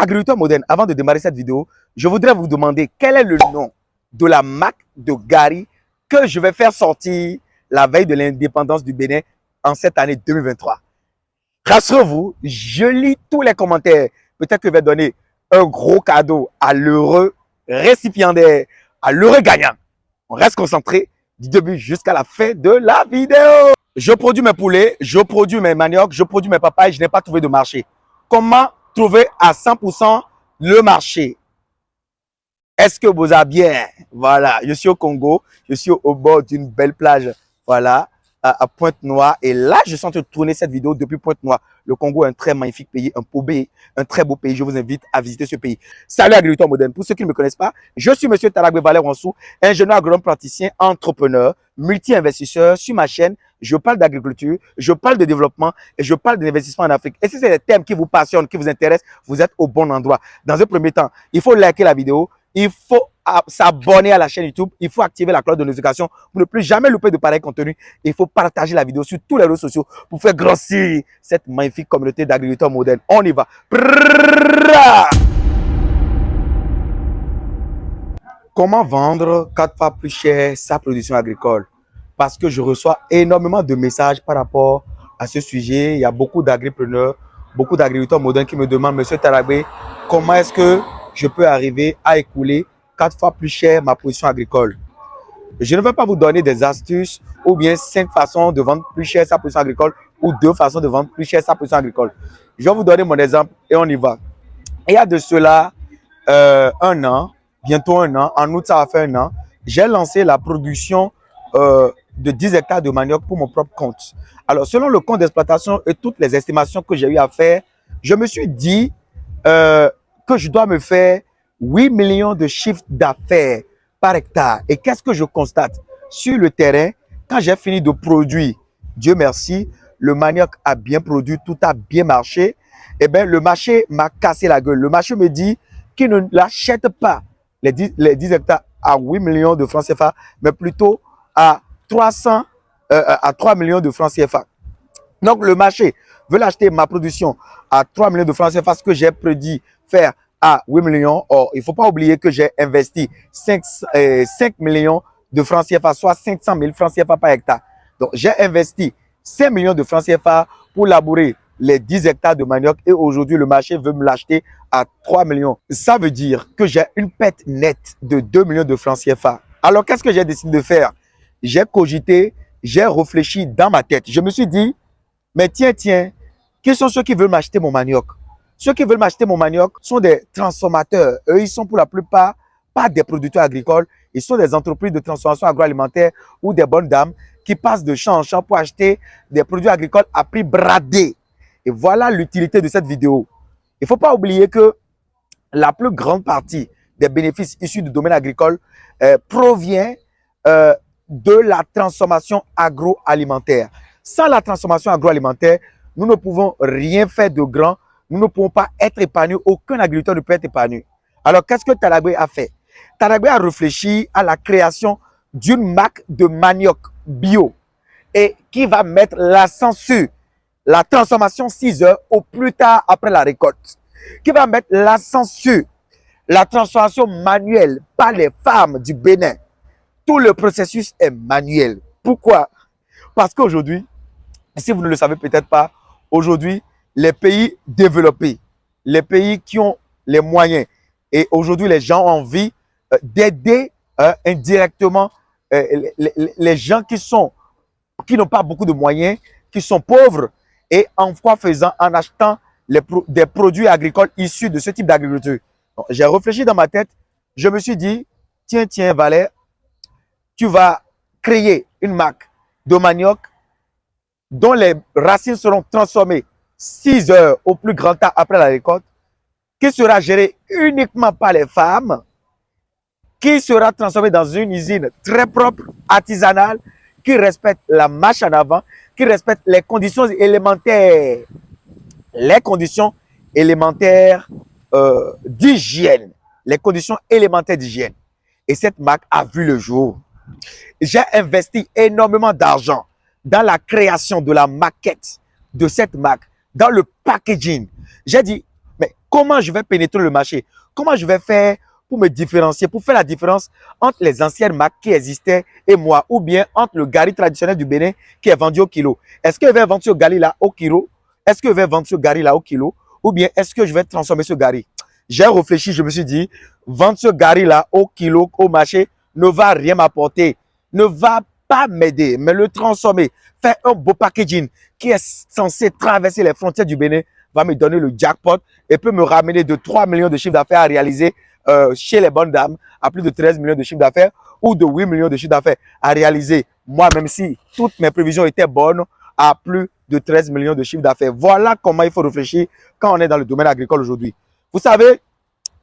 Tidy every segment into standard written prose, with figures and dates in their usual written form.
Agriculteur moderne, avant de démarrer cette vidéo, je voudrais vous demander quel est le nom de la marque de Gary que je vais faire sortir la veille de l'indépendance du Bénin en cette année 2023. Rassurez-vous, je lis tous les commentaires. Peut-être que je vais donner un gros cadeau à l'heureux récipiendaire, à l'heureux gagnant. On reste concentré du début jusqu'à la fin de la vidéo. Je produis mes poulets, je produis mes maniocs, je produis mes papayes, je n'ai pas trouvé de marché. Comment trouver à 100% le marché? Est-ce que vous avez bien? Voilà, je suis au Congo, je suis au bord d'une belle plage, voilà, à Pointe-Noire. Et là, je suis en train de tourner cette vidéo depuis Pointe-Noire. Le Congo est un très magnifique pays, un très beau pays. Je vous invite à visiter ce pays. Salut agriculteur moderne. Pour ceux qui ne me connaissent pas, je suis monsieur Talagbe Valère Wansou, ingénieur agronome praticien, entrepreneur, multi-investisseur. Sur ma chaîne, je parle d'agriculture, je parle de développement et je parle d'investissement en Afrique. Et si c'est des thèmes qui vous passionnent, qui vous intéressent, vous êtes au bon endroit. Dans un premier temps, il faut liker la vidéo. Il faut s'abonner à la chaîne YouTube. Il faut activer la cloche de notification pour ne plus jamais louper de pareils contenus. Il faut partager la vidéo sur tous les réseaux sociaux pour faire grossir cette magnifique communauté d'agriculteurs modernes. On y va. Comment vendre 4 fois plus cher sa production agricole? Parce que je reçois énormément de messages par rapport à ce sujet. Il y a beaucoup d'agripreneurs, beaucoup d'agriculteurs modernes qui me demandent, Monsieur Talagbe, comment est-ce que je peux arriver à écouler 4 fois plus cher ma production agricole? Je ne vais pas vous donner des astuces ou bien 5 façons de vendre plus cher sa production agricole ou 2 façons de vendre plus cher sa production agricole. Je vais vous donner mon exemple et on y va. Il y a de cela un an, bientôt un an, en août ça va faire un an, j'ai lancé la production de 10 hectares de manioc pour mon propre compte. Alors, selon le compte d'exploitation et toutes les estimations que j'ai eu à faire, je me suis dit que je dois me faire 8 millions de chiffres d'affaires par hectare. Et qu'est-ce que je constate? Sur le terrain, quand j'ai fini de produire, Dieu merci, le manioc a bien produit, tout a bien marché. Eh bien, le marché m'a cassé la gueule. Le marché me dit qu'il ne l'achète pas les 10 hectares à 8 millions de francs CFA, mais plutôt à 3 millions de francs CFA. Donc, le marché veut l'acheter ma production à 3 millions de francs CFA, ce que j'ai prédit faire à 8 millions. Or, il ne faut pas oublier que j'ai investi 5 millions de francs CFA, soit 500 000 francs CFA par hectare. Donc, j'ai investi 5 millions de francs CFA pour labourer les 10 hectares de manioc et aujourd'hui, le marché veut me l'acheter à 3 millions. Ça veut dire que j'ai une perte nette de 2 millions de francs CFA. Alors, qu'est-ce que j'ai décidé de faire? J'ai cogité, j'ai réfléchi dans ma tête. Je me suis dit, mais tiens, qui sont ceux qui veulent m'acheter mon manioc? Ceux qui veulent m'acheter mon manioc sont des transformateurs. Eux, ils sont pour la plupart pas des producteurs agricoles. Ils sont des entreprises de transformation agroalimentaire ou des bonnes dames qui passent de champ en champ pour acheter des produits agricoles à prix bradé. Et voilà l'utilité de cette vidéo. Il ne faut pas oublier que la plus grande partie des bénéfices issus du domaine agricole provient de la transformation agroalimentaire. Sans la transformation agroalimentaire, nous ne pouvons rien faire de grand. Nous ne pouvons pas être épanouis. Aucun agriculteur ne peut être épanoui. Alors, qu'est-ce que Talagbe a fait? Talagbe a réfléchi à la création d'une marque de manioc bio et qui va mettre l'accent sur la transformation 6 heures au plus tard après la récolte, qui va mettre l'accent sur la transformation manuelle par les femmes du Bénin. Tout le processus est manuel. Pourquoi? Parce qu'aujourd'hui, si vous ne le savez peut-être pas, aujourd'hui, les pays développés, les pays qui ont les moyens, et aujourd'hui, les gens ont envie d'aider indirectement les gens qui n'ont pas beaucoup de moyens, qui sont pauvres, et en quoi faisant, en achetant des produits agricoles issus de ce type d'agriculture. J'ai réfléchi dans ma tête, je me suis dit, tiens, Valère, tu vas créer une marque de manioc dont les racines seront transformées 6 heures au plus grand temps après la récolte, qui sera gérée uniquement par les femmes, qui sera transformée dans une usine très propre, artisanale, qui respecte la marche en avant, qui respecte les conditions élémentaires. Les conditions élémentaires d'hygiène. Les conditions élémentaires d'hygiène. Et cette marque a vu le jour. J'ai investi énormément d'argent dans la création de la maquette de cette marque, dans le packaging. J'ai dit, mais comment je vais pénétrer le marché? Comment je vais faire pour me différencier, pour faire la différence entre les anciennes marques qui existaient et moi, ou bien entre le gari traditionnel du Bénin qui est vendu au kilo? Est-ce que je vais vendre ce gari là au kilo? Est-ce que je vais vendre ce gari là au kilo? Ou bien est-ce que je vais transformer ce gari? J'ai réfléchi, je me suis dit, vendre ce gari là au kilo, au marché, ne va rien m'apporter, ne va pas m'aider, mais le transformer, faire un beau packaging qui est censé traverser les frontières du Bénin, va me donner le jackpot et peut me ramener de 3 millions de chiffres d'affaires à réaliser chez les bonnes dames à plus de 13 millions de chiffres d'affaires ou de 8 millions de chiffres d'affaires à réaliser, moi, même si toutes mes prévisions étaient bonnes, à plus de 13 millions de chiffres d'affaires. Voilà comment il faut réfléchir quand on est dans le domaine agricole aujourd'hui. Vous savez,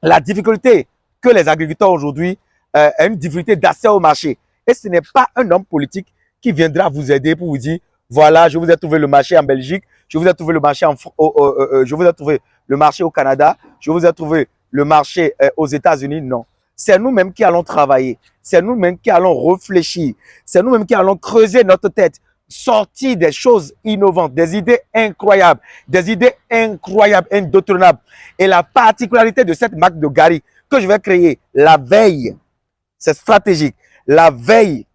la difficulté que les agriculteurs aujourd'hui ont une difficulté d'accès au marché. Et ce n'est pas un homme politique qui viendra vous aider pour vous dire, voilà, je vous ai trouvé le marché en Belgique, je vous ai trouvé le marché je vous ai trouvé le marché au Canada, je vous ai trouvé le marché aux États-Unis. Non. C'est nous-mêmes qui allons travailler. C'est nous-mêmes qui allons réfléchir. C'est nous-mêmes qui allons creuser notre tête, sortir des choses innovantes, des idées incroyables, indétrônables. Et la particularité de cette marque de gari que je vais créer la veille, c'est stratégique, la veille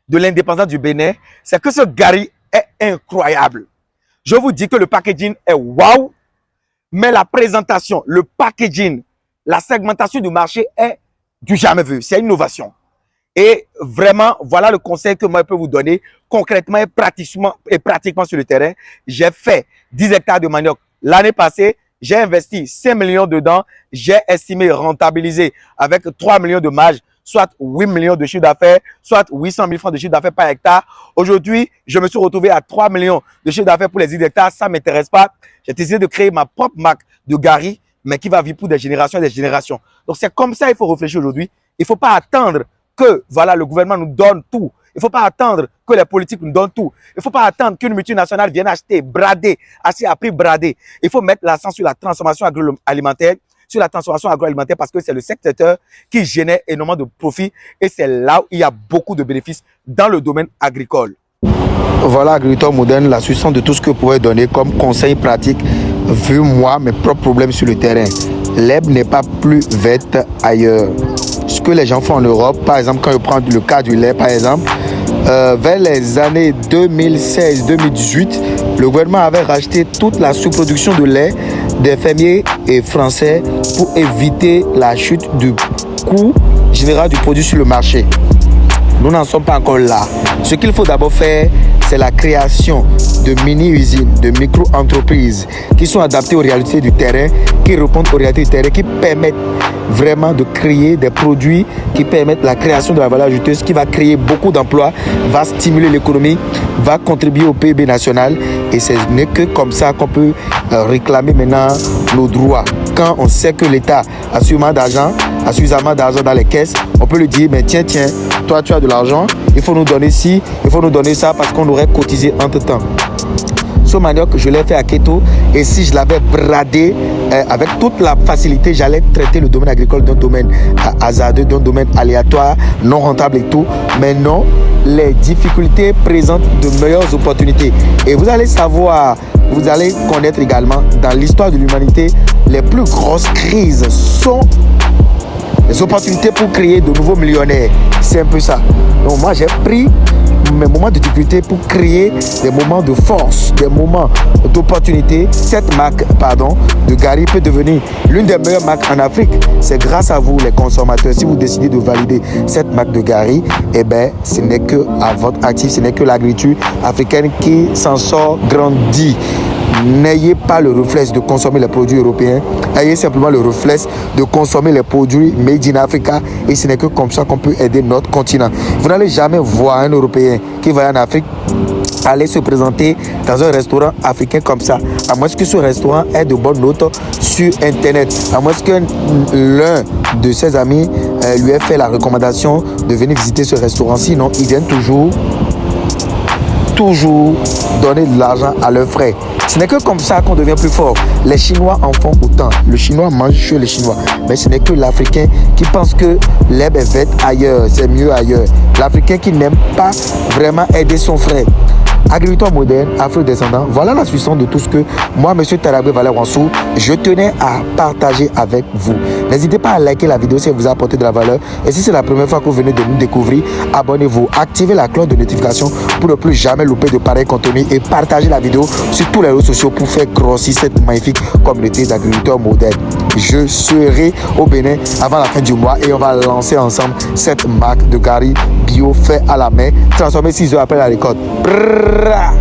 de l'indépendance du Bénin, c'est que ce gari est incroyable. Je vous dis que le packaging est wow, mais la présentation, le packaging, la segmentation du marché est du jamais vu. C'est une innovation. Et vraiment, voilà le conseil que moi je peux vous donner concrètement et pratiquement sur le terrain. J'ai fait 10 hectares de manioc l'année passée. J'ai investi 5 millions dedans. J'ai estimé rentabiliser avec 3 millions de marge, soit 8 millions de chiffre d'affaires, soit 800 000 francs de chiffre d'affaires par hectare. Aujourd'hui, je me suis retrouvé à 3 millions de chiffre d'affaires pour les 10 hectares. Ça ne m'intéresse pas. J'ai décidé de créer ma propre marque de gari, mais qui va vivre pour des générations et des générations. Donc, c'est comme ça qu'il faut réfléchir aujourd'hui. Il ne faut pas attendre que voilà, le gouvernement nous donne tout. Il ne faut pas attendre que les politiques nous donnent tout. Il ne faut pas attendre qu'une multinationale vienne acheter, brader, acheter à prix bradé. Il faut mettre l'accent sur la transformation agroalimentaire, parce que c'est le secteur qui génère énormément de profits et c'est là où il y a beaucoup de bénéfices dans le domaine agricole. Voilà, agriculteur moderne, la substance de tout ce que vous pouvez donner comme conseil pratique vu moi mes propres problèmes sur le terrain. L'herbe n'est pas plus verte ailleurs. Ce que les gens font en Europe, par exemple, quand je prends le cas du lait, par exemple, vers les années 2016-2018, le gouvernement avait racheté toute la sous-production de lait des fermiers et français pour éviter la chute du coût général du produit sur le marché. Nous n'en sommes pas encore là. Ce qu'il faut d'abord faire, c'est la création de mini-usines, de micro-entreprises qui sont adaptées aux réalités du terrain, qui répondent aux réalités du terrain, qui permettent vraiment de créer des produits qui permettent la création de la valeur ajoutée, ce qui va créer beaucoup d'emplois, va stimuler l'économie, va contribuer au PIB national. Et ce n'est que comme ça qu'on peut réclamer maintenant nos droits. Quand on sait que l'État a suffisamment d'argent dans les caisses, on peut lui dire, mais tiens, toi tu as de l'argent, il faut nous donner ci, il faut nous donner ça parce qu'on aurait cotisé entre-temps. Ce manioc, je l'ai fait à Keto et si je l'avais bradé avec toute la facilité, j'allais traiter le domaine agricole d'un domaine hasardeux, d'un domaine aléatoire, non rentable et tout. Mais non, les difficultés présentent de meilleures opportunités. Et vous allez savoir, vous allez connaître également dans l'histoire de l'humanité, les plus grosses crises sont les opportunités pour créer de nouveaux millionnaires. C'est un peu ça. Donc moi, j'ai pris mes moments de difficulté pour créer des moments de force, des moments d'opportunité. Cette marque, de gari peut devenir l'une des meilleures marques en Afrique. C'est grâce à vous, les consommateurs. Si vous décidez de valider cette marque de gari, eh bien, ce n'est que à votre actif, ce n'est que l'agriculture africaine qui s'en sort grandie. N'ayez pas le réflexe de consommer les produits européens, ayez simplement le réflexe de consommer les produits made in Africa et ce n'est que comme ça qu'on peut aider notre continent. Vous n'allez jamais voir un Européen qui va en Afrique aller se présenter dans un restaurant africain comme ça, à moins que ce restaurant ait de bonnes notes sur internet, à moins que l'un de ses amis lui ait fait la recommandation de venir visiter ce restaurant. Sinon, ils viennent toujours donner de l'argent à leurs frais. Ce n'est que comme ça qu'on devient plus fort. Les Chinois en font autant. Le Chinois mange chez les Chinois. Mais ce n'est que l'Africain qui pense que l'herbe est verte ailleurs, c'est mieux ailleurs. L'Africain qui n'aime pas vraiment aider son frère. agriculteur moderne, afro-descendant. Voilà la substance de tout ce que moi, M. Tarabé Valère Wansou, je tenais à partager avec vous. N'hésitez pas à liker la vidéo si elle vous a apporté de la valeur. Et si c'est la première fois que vous venez de nous découvrir, abonnez-vous, activez la cloche de notification pour ne plus jamais louper de pareils contenus et partagez la vidéo sur tous les réseaux sociaux pour faire grossir cette magnifique communauté d'agriculteurs modernes. Je serai au Bénin avant la fin du mois et on va lancer ensemble cette marque de Gari bio fait à la main, transformé 6 heures après la récolte. Brrrra.